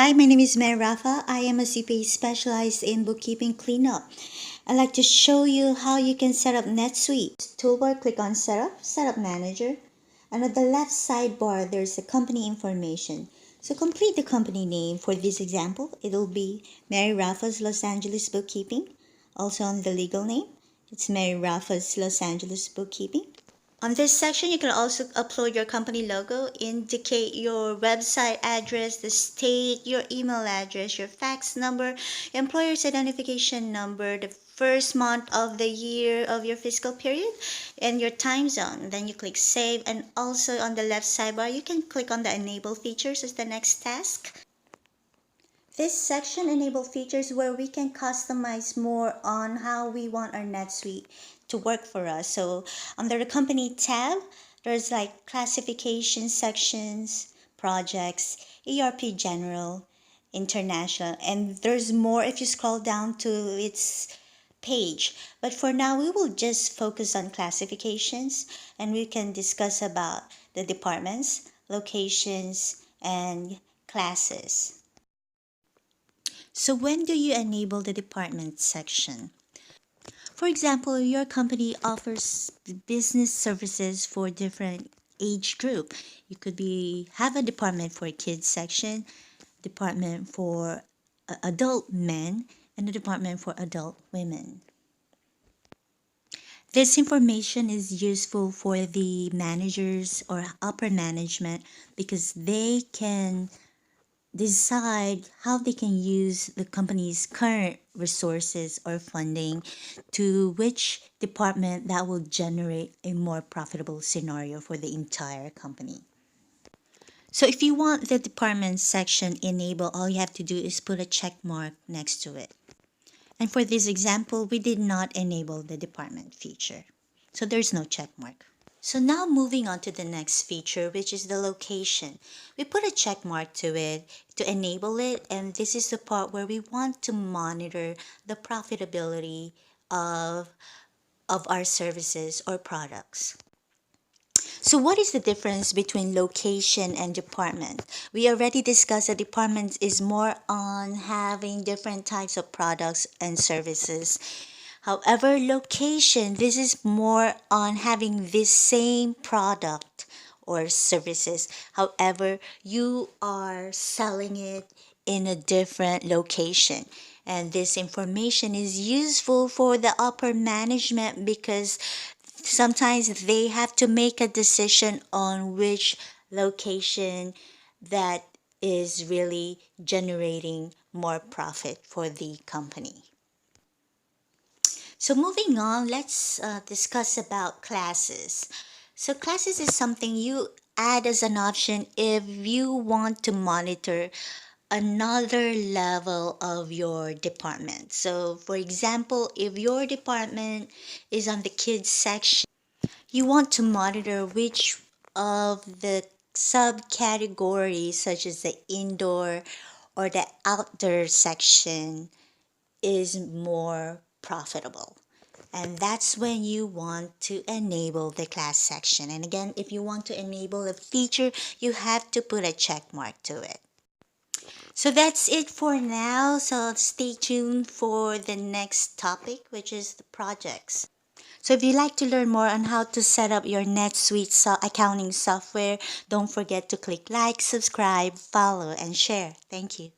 Hi, my name is Mary Rafa. I am a CPA specialized in bookkeeping cleanup. I'd like to show you how you can set up NetSuite. Toolbar, click on Setup, Setup Manager. And at the left sidebar, there's the company information. So complete the company name. For this example, it'll be Mary Rafa's Los Angeles Bookkeeping. Also on the legal name, it's Mary Rafa's Los Angeles Bookkeeping. On this section, you can also upload your company logo, indicate your website address, the state, your email address, your fax number, employer's identification number, the first month of the year of your fiscal period, and your time zone. Then you click Save, and also on the left sidebar, you can click on the Enable Features as the next task. This section enables features where we can customize more on how we want our NetSuite to work for us. So under the company tab, there's like classification sections, projects, ERP General, international, and there's more if you scroll down to its page. But for now, we will just focus on classifications, and we can discuss about the departments, locations, and classes. So when do you enable the department section? For example, your company offers business services for different age group. You could have a department for kids section, department for adult men, and a department for adult women. This information is useful for the managers or upper management because they can decide how they can use the company's current resources or funding to which department that will generate a more profitable scenario for the entire company. So if you want the department section enabled, all you have to do is put a check mark next to it. And for this example, we did not enable the department feature. So there's no check mark. So now moving on to the next feature, which is the location. We put a check mark to it to enable it, and this is the part where we want to monitor the profitability of our services or products. So what is the difference between location and department? We already discussed that department is more on having different types of products and services. However, location, this is more on having this same product or services. However, you are selling it in a different location. And this information is useful for the upper management because sometimes they have to make a decision on which location that is really generating more profit for the company. So moving on, let's discuss about classes. So classes is something you add as an option if you want to monitor another level of your department. So for example, if your department is on the kids section, you want to monitor which of the subcategories such as the indoor or the outdoor section is more profitable. And that's when you want to enable the class section. And again, if you want to enable a feature, you have to put a check mark to it. So that's it for now. So stay tuned for the next topic, which is the projects. So if you'd like to learn more on how to set up your NetSuite accounting software, don't forget to click like, subscribe, follow, and share. Thank you.